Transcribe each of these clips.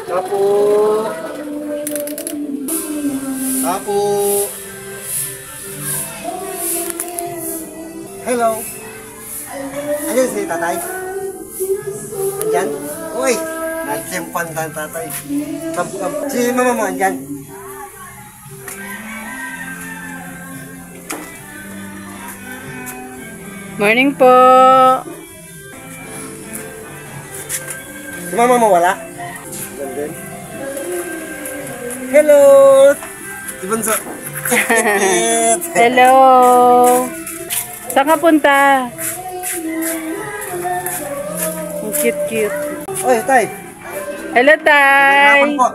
Tapo. Tapo. Hello. Ayan si tatay. Andyan? Uy! Nagsimpan ang tatay. Si mama mo andyan? Morning po. Si mama mo wala? Andyan. Hello! Si Bunso. Hello. Saan ka punta? Ang cute. Oy, tay. Hello, tay. Hapon po.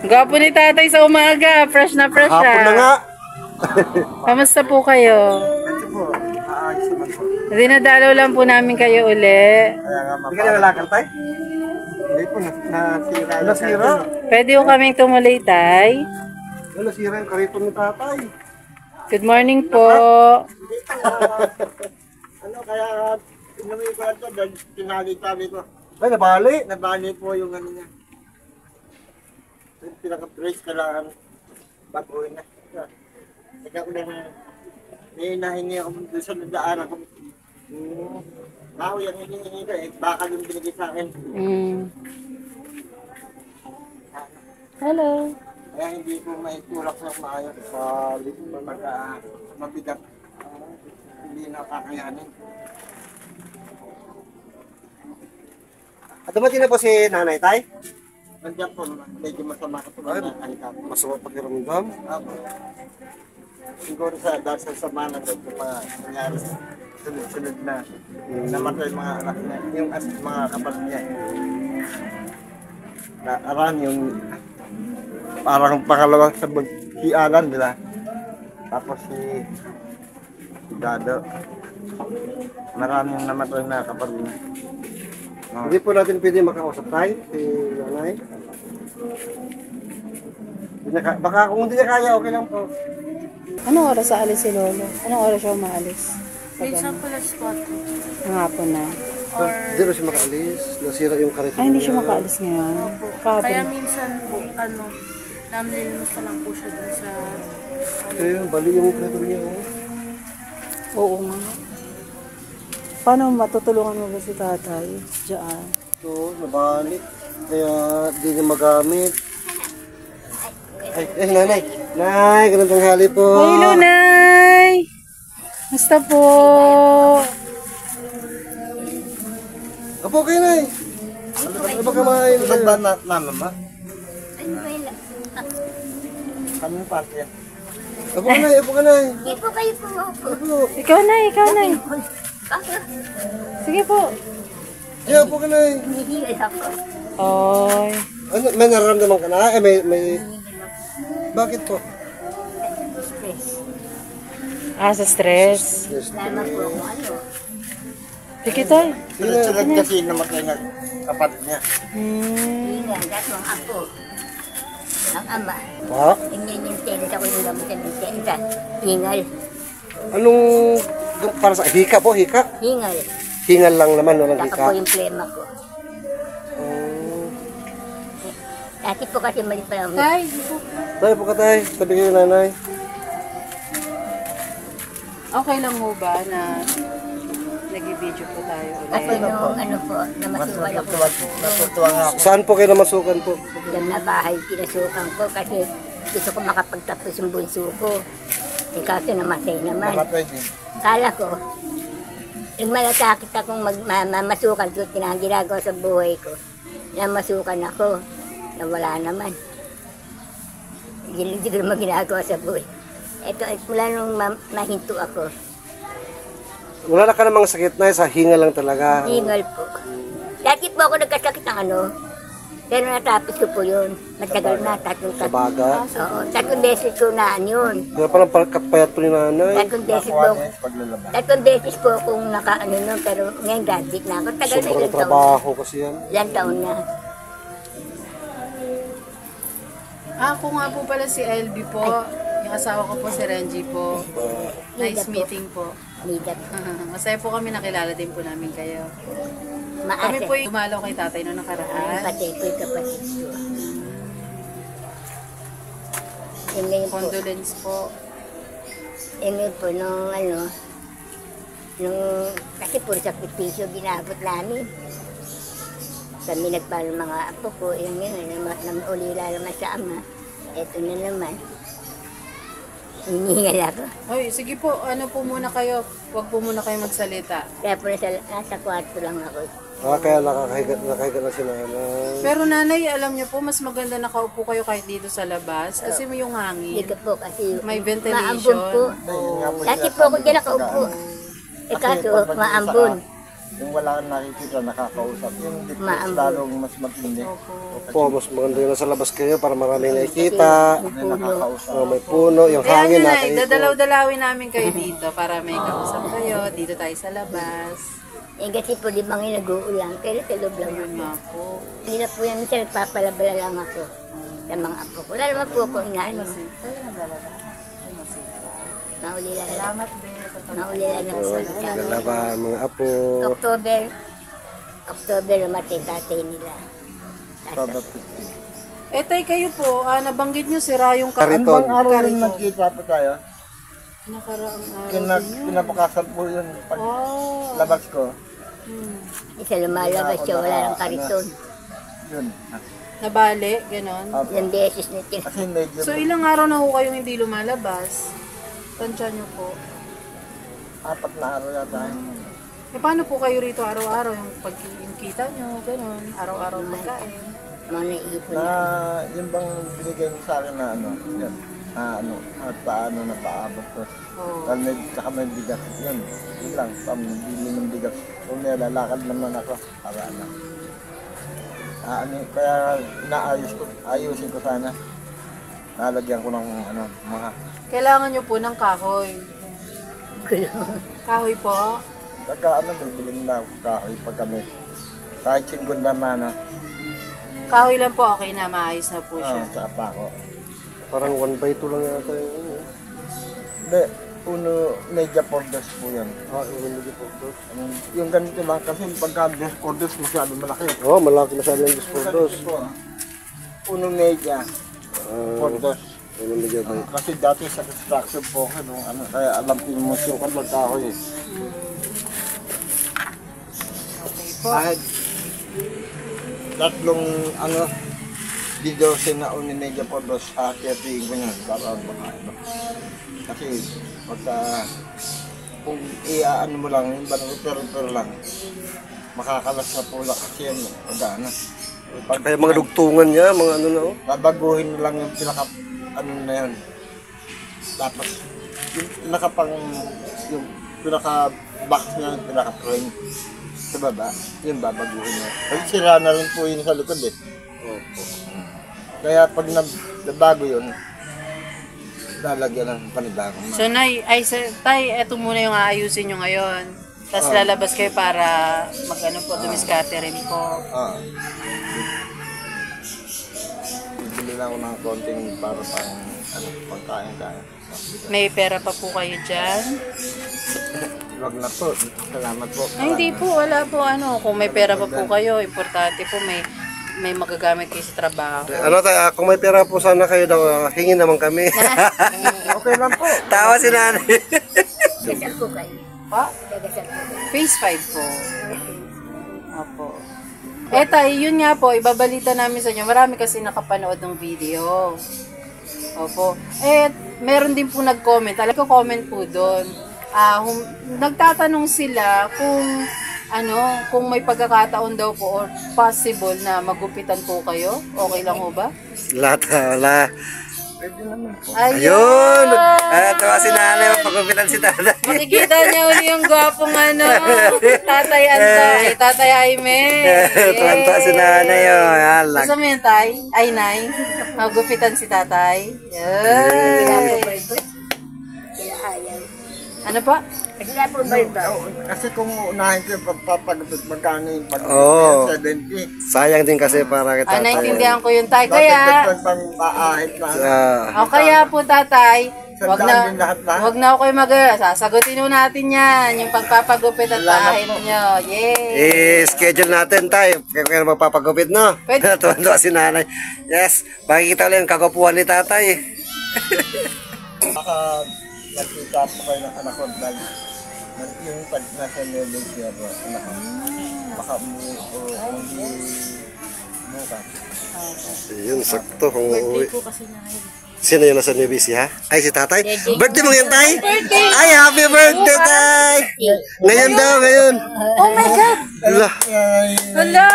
Gwapo ni tatay sa umaga. Fresh na fresh Hapon na nga. Kamusta po kayo? Ito po. Aayos naman po. Dinadalaw lang po namin kayo uli. Kaya nga mapapalala. Hindi ka nalalakad, tay? Hindi po. Nasira. Nasira? Pwede po kaming tumuloy, tay. Nasira yung kariton ni tatay. Good morning po. Ano kaya inuwi ko ito dahil tinali-tali ko. Ay, nabali? Nabali po yung ano niya. Yung pinaka-brace kailangan baguhin na. Teka ko lang hinahingi ako doon sa nadaan ako. Ako yung hinihingi ko eh. Baka yung binigay sa akin. Hello. Kaya hindi ko maitulak sa maayos sa pagka mabigat. Hindi na kakayanin. At dumating na po si nanay, tay? Nandiyan po, medyo masama ka po na nakakita. Masama pag-iramdam? Ako. Siguro dahil sa sama na doon pa nangyari sunod-sunod na namatay mga anak niya, yung mga kapatid niya. Aran yung parang pangalawang sabon si Alan, di ba? Tapos si Dado. Maraming namatay na kapatid niya. Hindi po natin pwede makausap tayo, si nanay. Baka kung hindi niya kaya, okay lang po. Anong oras aalis si Lolo? Anong oras siya umaalis? Minsan pala spot. Ang hapon na. Hindi na siya makaalis. Nasira yung kariton. Ay, hindi siya makaalis ngayon. Kaya minsan po, namlilimos na lang po siya dun sa... Ayun, bali yung kariton niya. Oo nga. Paano matutulungan mo ba si tatay? Diyan. Ito, nabalik. Kaya hindi niya magamit. Ay, nanay. Nay, ganun tanghali po. Hello, Nay! Basta po? Apo kayo, Nay. Ano ba kamain? Ano ba naman, ma? Kami yung party yan. Apo ka, Nay. Apo ka, Nay. Hindi po kayo pumapo. Ikaw, Nay. Ikaw, Nay. Sige po. Yeah, apo ka, Nay. Hindi ako. Oy. Ano, may nararamdaman ka na? May... Bakit po? Stress. Sa stress. Lama po ako ano. Sige, tay. Sunod-sunod kasi namatay na kapatid niya. Hindi nga, gato ang ako. Ang ama. Ha? Hindi yung tensa ko yung gamutan ng tensa. Hingal. Anong... Para sa... Hika po, hika? Hingal. Hingal lang naman, walang Saka hika. po yung plema ko. Dati po kasi mali pa lang. Tay. Tayo po ka, Tay. Sabi kayo, nanay. Okay lang mo ba na nag-video po tayo Kasi ulit? nung ano po, namasukan ako. Natutuwa nga ako. Saan po kayo namasukan po? Doon na bahay, pinasukan ko kasi gusto ko makapagtapos yung bunso ko. Eh kasi namatay naman. Namatay din. Kala ko, yung malasakit akong mamasukan ko, ginagawa sa buhay ko. Namasukan ako, na wala naman. Hindi ko naman ginagawa sa buhay. Ito, mula nung mahinto ako, Wala na ka namang sakit na, sa hinga lang talaga. hingal po. Dati po ako nagkasakit ng ano, pero natapos ko po yun. Matagal na, Sa baga. Oo, 3 beses ko na yun. Kaya parang payat po ni nanay. 3 beses po, 3 beses po akong nakaano nun, pero ngayon graduate na ako. Tagal na Sobrang ilang taon. trabaho kasi yan. Ilang taon na. Ako nga po pala si LB po. Yung asawa ko po si Renji po. Nice meeting po. Midap. Masaya po kami, nakilala din po namin kayo. Kami Maasa. po yung dumalaw kay tatay noong nakaraan. Pati po yung kapatid ko. Yung ngayon po, Condolence po. yung ngayon po, kasi puro sakripisyo ginabot namin. Kami nagpalo mga apo ko, yung ngayon, ulila naman sa ama. Eto na naman. Hinihingal ako. Oy, sige po, ano po muna kayo? Huwag po muna kayo magsalita. Kaya po nasa kwarto lang ako. Kaya nakahiga na si nanay. Pero nanay, alam niyo po, mas maganda nakaupo kayo kahit dito sa labas. Kasi may yung Hindi hangin. ko po kasi May maambon ventilation. po. Dati po ako dyan nakaupo. Kaso maambon. Yung wala kang nakikita, nakakausap. Yung dito Maambon. lalong mas matindi. Po, mas maganda yun nasa labas kayo para maraming nakikita. May nakakausap. May puno, yung Kaya hangin nyo na, nakikita. dadalaw-dalawin namin kayo dito para may kausap kayo. Dito tayo sa labas. Kasi po di bang nag-uulang, pero sa loob lang Yun ako. nga po. Hindi na po yan, minsan nagpapalabala lang ako sa mga apo ko. Wala naman po ako inaano. Naulila lang. Salamat din. Naulila lang sa kami. Lalaba, mga apo. October namatay tatay nila. October Eh tay, kayo po, nabanggit nyo sira yung Ano bang araw rin nagkita po tayo? nakaraang araw. Kinapakasan po yun pag Oh. labas ko. Isa lumalabas siya, wala ng kariton. Yun. Nabali, ganon. Ilang beses na tin. Kasi medyo So ilang araw na ho kayong hindi lumalabas? Tansya nyo po. 4 na araw yata. Eh paano po kayo rito araw-araw? Yung kita nyo, ganon. Araw-araw magkain. Mga naiipon Na na. yung bang binigay mo sa akin na yan. At paano na paabot ko. Oh. Dahil saka may bigat. Yun lang, pambili ng bigat. Kung may lalakad naman ako, para kaya ayusin ko sana. Nalagyan ko ng mga Kailangan nyo po ng kahoy. Kahoy po. pagka bibili na ako kahoy pag kami. Kahit singgon naman Kahoy lang po, okay na, maayos na po siya. sa ako. Parang 1x2 lang yata yun. Hindi, media pordos po yan. Yung hindi po. Yung ganito lang, kasi pagka pordos masyado malaki. Malaki masyado yung disportos. Media pordos. Yung hindi ba? Kasi dati sa construction po ako, kaya alam ko yung musukan magka ako eh. Okay po. Kahit tatlong video na media pordos sa kaya mo yun, para makain. Kasi pagka kung mo lang, yung pero lang, makakalas na po lang kasi yan, Kaya mga dugtungan niya, mga ano na. babaguhin mo lang yung na yun. Tapos, yung yung pinaka-box niya, yung pinaka-frame sa baba, yung babaguhin niya. Kasi sira na rin po yun sa likod eh. Kaya pag nabago yun, lalagyan ng panibagong So, tay, eto muna yung aayusin nyo ngayon. Tapos lalabas kayo para dumiskarte rin po. Bibili lang ako ng konting para pagkain kaya. May pera pa po kayo dyan? Wag na po. Salamat po. Ay, hindi po, wala po. Kung may pera pa po kayo, importante po may magagamit kayo sa trabaho. Ano tayo, kung may pera po sana kayo daw, hingin naman kami. Okay lang po. Tawa si nanay. Gasal ko kayo. Pa? Gasal ko kayo. Phase 5 po. Opo. Tay, yun nga po, ibabalita namin sa inyo. Marami kasi nakapanood ng video. Opo. Meron din po nag-comment. Alam ko comment po doon. Nagtatanong sila kung may pagkakataon daw po or possible na magupitan po kayo. Okay lang ho ba? Lahat, wala. Pwede naman po. Ayun! Tawa si nanay, mapagkupitan si tatay. Makikita niya uli yung gwapong Tatay Antay, Tatay Jaime. Tuwan-tuwa si nanay, Alak. Gusto mo yun, Tay? Ay, Nay. Magupitan si Tatay. Yay! Sila ayaw. Ano pa? Kasi na po balba. Kasi kung unahin ko yung pagpapagupit magkano yung Oo. 70. Sayang din kasi para kay tatay. Naintindihan ko yun, Tay. Bakit Kaya, pang paahit na? Ah, kaya po, Tatay, Wag Sandaan din lahat. wag na ako kayo sasagutin mo natin yan. Yung pagpapagupit at paahit nyo. Yay! Schedule natin tayo. Kaya magpapagupit, no? Pwede. Tuwan-tuwa si nanay. Yes, makikita ulit ang kagapuhan ni tatay. Baka nakita po kayo ng anak ko dahil yung pag nasa level siya po, anak ko. Baka hindi bukas. Yun, sakto kung Birthday uuwi. po kasi na ngayon. Sino yun nasa New BC, ha? Ay, si tatay? Birthday mo yan, tay? Ay, happy birthday, tay! Ngayon daw, ngayon. Oh my God! Ala. Hello!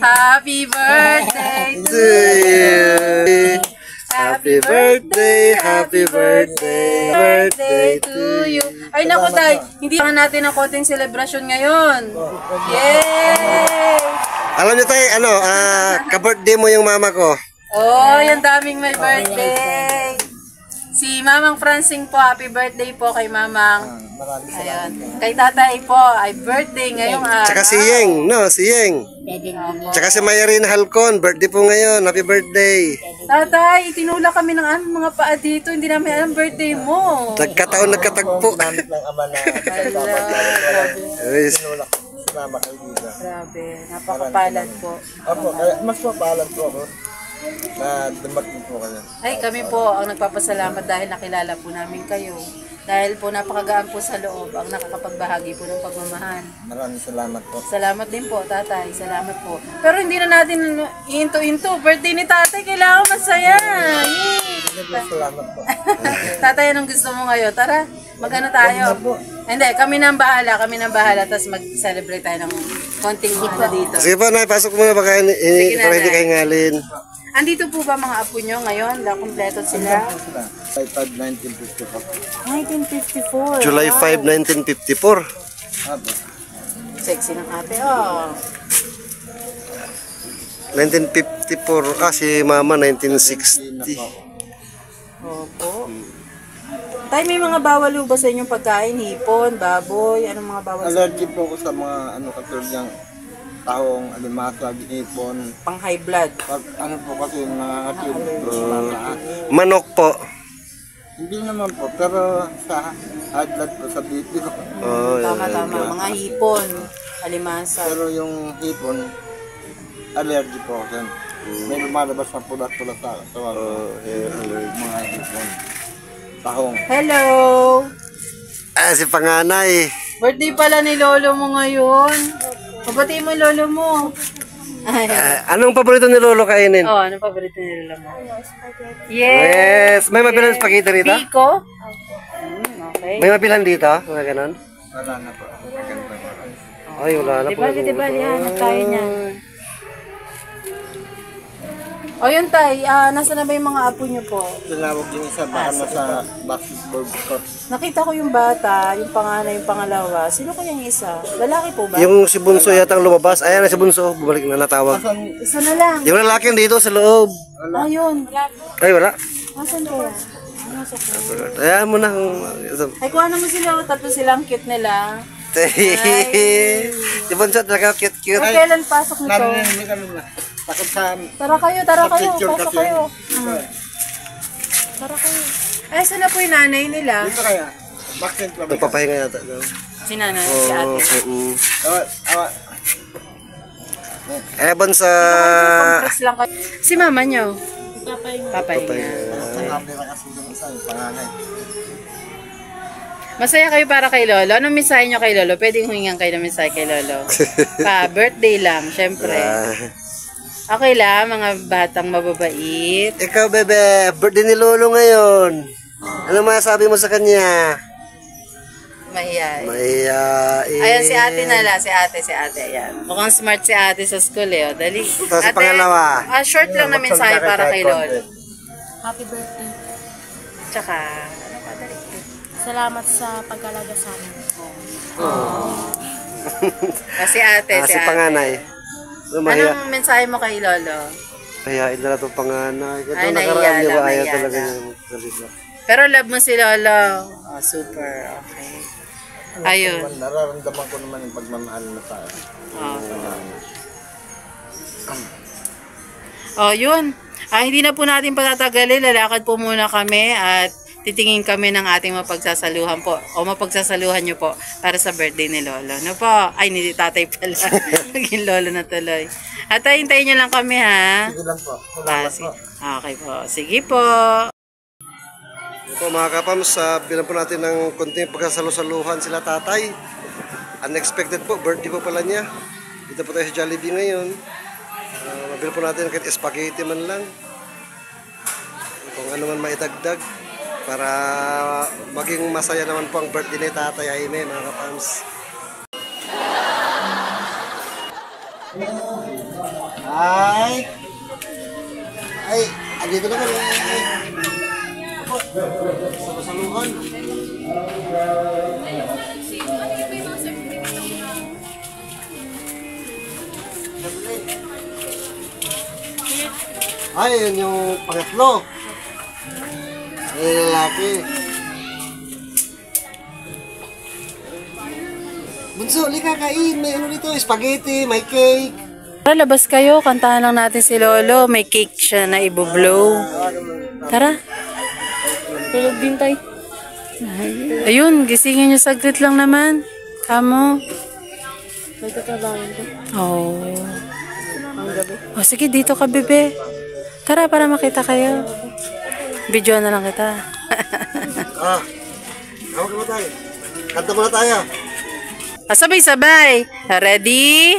Happy birthday to you! Happy birthday, happy birthday, Birthday to you! Ay naku tay, hindi pa natin ang konting celebration ngayon. Yay! Alam niyo tay, ka-birthday mo yung mama ko. Oh, yung daming may birthday. Si Mamang Francine po, happy birthday po kay Mamang. Maraming Ayun. Kay tatay po, ay birthday ngayong araw. Tsaka si Yeng, no? Si Yeng. Tsaka si Mayarin Halcon, birthday po ngayon. Happy birthday. Tatay, itinula kami ng mga paa dito. Hindi namin alam birthday mo. Nagkataon, nagkatagpo. ginamit ng ama na Ay, sinulak sinama kayo dito. Grabe, napakapalad po. Opo, kaya mas mapalan po ako na dumating po kayo. Ay, kami po ang nagpapasalamat dahil nakilala po namin kayo. Dahil po napakagaan po sa loob ang nakakapagbahagi po ng pagmamahal. Maraming salamat po. Salamat din po, tatay. Salamat po. Pero hindi na natin into. Birthday ni tatay, kailangan masaya. Yay! Salamat po. Tatay, anong gusto mo ngayon? Tara, magano tayo? Hindi, kami nang bahala. Tapos mag-celebrate tayo ng konting dito. sige po, nay, pasok muna baka Sige, para hindi nanay. kayo ngalin. Andito po ba mga apo nyo ngayon? Kompleto sila? iPad 1954. 1954. July 5, 1954. Opo. Sexy ng ate, oh. 1954, si mama 1960. Opo. Tay, may mga bawal ba sa inyong pagkain? Hipon, baboy, anong mga bawal sa Allergy po ako sa mga katulad ng taong alimasag, ipon. pang high blood? Pag po kasi nangangatid. Manok po. Hindi naman po, pero sa high blood po sa BP ko. Oh, Tama. Mga hipon, alimasa. Pero yung hipon, allergy po ako. May lumalabas na pulat-pulat sa mga hipon. Tahong. Hello! si panganay. Birthday pala ni lolo mo ngayon. Mabatiin mo yung lolo mo. Ay. Anong paborito ni Lolo kainin? Oh, anong paborito ni lolo mo? Yes! Yes. May mabilan spaghetti rito? Biko? Okay. May mabilan dito? Mga ganon? Wala na po. Ganito po. Ay, wala na po. Diba, hanap tayo niyan. O yun tay, nasa na ba yung mga apo niyo po? Tinawag yung isa baka nasa basketball court. Nakita ko yung bata, yung panganay, yung pangalawa. Sino kaya yung isa? Lalaki po ba? Yung si Bunso yatang lumabas. Ayan na si Bunso. Bumalik na natawag. Isa na lang. Yung lalaki dito sa loob. Ayun. Ay, wala. Nasaan kaya? Nasa ko. Ayan mo na. Ay, kuha naman sila. Tatlo silang cute nila. Si Bunso talaga cute-cute. Ay, kailan pasok nito? Narinig kami na. Takot sa Tara kayo. picture Pasok kasi. kayo. Tara kayo. Ay, saan na po yung nanay nila? Dito kaya. Bakit ba? Nagpapahinga yata. Si nanay, si ate. Eban sa... Compress lang kayo. Si mama nyo? Papay. Sabi na kasi yung isa, yung panganay. Masaya kayo para kay Lolo. Anong mensahe nyo kay Lolo? Pwedeng humingan kayo ng mensahe kay Lolo. Birthday lang, syempre. Okay lang, mga batang mababait. Ikaw, bebe. Birthday ni Lolo ngayon. Ano masasabi mo sa kanya? Mahiyain. Mahiyain. Ayan, si ate nala. Si ate. Ayan. Mukhang smart si ate sa school eh. O, dali. Tapos sa pangalawa. Short lang na mensahe para kay Lolo. Happy birthday. Tsaka, ano pa, dali. Salamat sa pag-alaga sa amin. Si ate, Si panganay. Anong mensahe mo kay Lolo? Mahiyain na lang itong panganay. Ito Ay, nakaraan niya ba? Ayaw nahiya talaga lang. niya magsalita. Pero love mo si Lolo. Oh, super. Okay. Ayun. Nararamdaman ko naman yung pagmamahal na tayo. Oh, yun. Hindi na po natin patatagalin. Lalakad po muna kami at titingin kami ng ating mapagsasaluhan po o mapagsasaluhan nyo po para sa birthday ni Lolo. No po? Ay, hindi tatay pala. Naging Lolo na tuloy. At hintayin nyo lang kami ha. Sige lang po. Salamat po. Okay po. Sige po. Ito mga kapams, bilang po natin ng konting pagkasalusaluhan sila tatay. Unexpected po, birthday po pala niya. Dito po tayo sa Jollibee ngayon. Mabili po natin kahit spaghetti man lang. Kung ano man maidagdag para maging masaya naman po ang birthday ni Tatay Jaime mga kapams. Ay, andito na kami. Salusaluhan. Ay, yun yung pangatlo. Ay, lalaki. Bunso, lika kain. May ano dito, spaghetti, may cake. Tara, labas kayo. Kantahan lang natin si Lolo. May cake siya na ibublow. Tara. Tulog din tayo. Ayun, gisingin niyo saglit lang naman. Kamo. Nagtatrabaho ko. Oh. Ang gabi. Oh, sige, dito ka, bebe. Tara, para makita kayo. Video na lang kita. Tawag mo tayo. Kanta muna tayo. Sabay-sabay. Ready?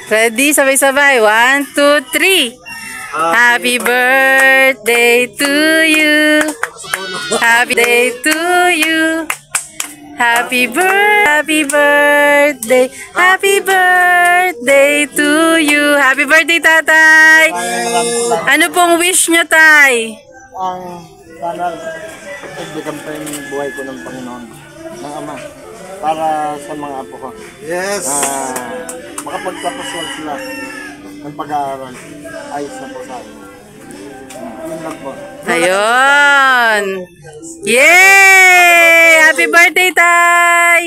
Ready? Sabay-sabay. 1, 2, 3. Happy birthday to you. Happy day to you. Happy birthday. Happy birthday to you. Happy birthday, tatay. Ano pong wish nyo, tay? Ang sana pagbigyan pa yung buhay ko ng Panginoon, ng Ama, para sa mga apo ko. Yes! Makapagtapos lang sila ng pag-aaral. Ayos na po sa akin. Yun lang po. Ayun. Yay! Happy birthday, tay!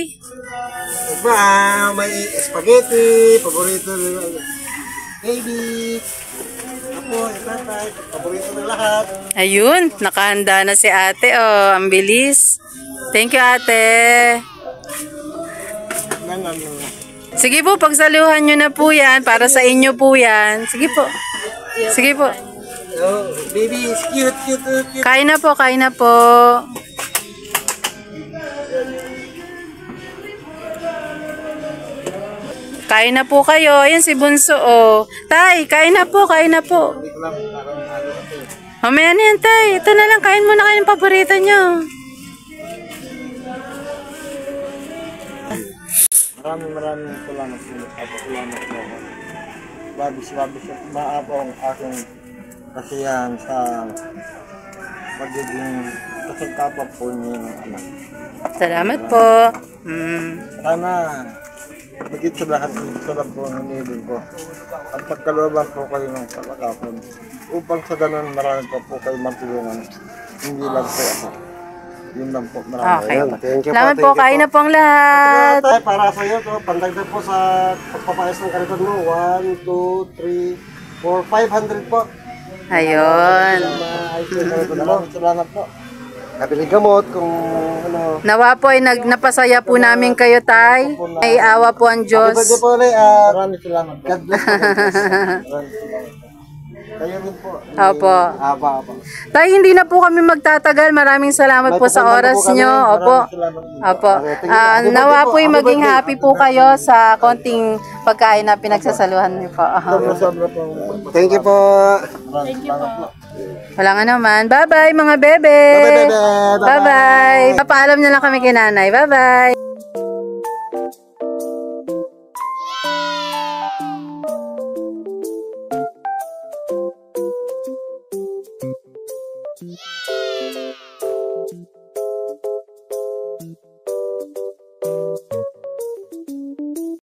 May spaghetti, paborito nila. Baby! Apo, itatay, paborito ng lahat. Ayun, nakahanda na si ate. Oh, ang bilis. Thank you, ate. Sige po, pagsaluhan nyo na po yan. Para sa inyo po yan. Sige po. Sige po. Oh, baby is cute, cute, cute. Kain na po, kain na po. Kain na po kayo. Ayan si Bunso, oh. Tay, kain na po, kain na po. Mamaya na yan, tay. Ito na lang, kain muna kayo ng paborito nyo. Maraming salamat po. Salamat po ako. Labis at maapo ang aking kasiyahan sa pagiging kasagkapag po niyo ng anak. Salamat po. Sana magiging sa lahat ng sarap po ang hinilin ko. At pagkalooban po kayo ng kalakapon. Upang sa ganun marami po kayo matulungan. Hindi lang po ako. Yun lang po. Marami. Okay. Thank you Salamat po, thank you kain na po ang lahat. Tay, para sa iyo to, pandagdag po sa pagpapayos ng kariton mo. 1, 2, 3, 4, 500 po. Ayun. Salamat po. Nabili gamot kung ano. Nawa po ay napasaya po namin kayo, tay. May awa po ang Diyos. Happy birthday po ulit. Maraming salamat. God bless po. Kayo rin po. Opo. Aba. Tay, hindi na po kami magtatagal. Maraming salamat po sa oras nyo. Opo. Opo. Nawa po ay maging happy po kayo sa konting pagkain na pinagsasaluhan niyo po. Sobra po. Thank you po. Maraming salamat po. Wala nga naman. Bye-bye mga bebe. Bye-bye, bebe. Bye-bye. Papaalam na lang kami kay nanay. Bye-bye. Thank you.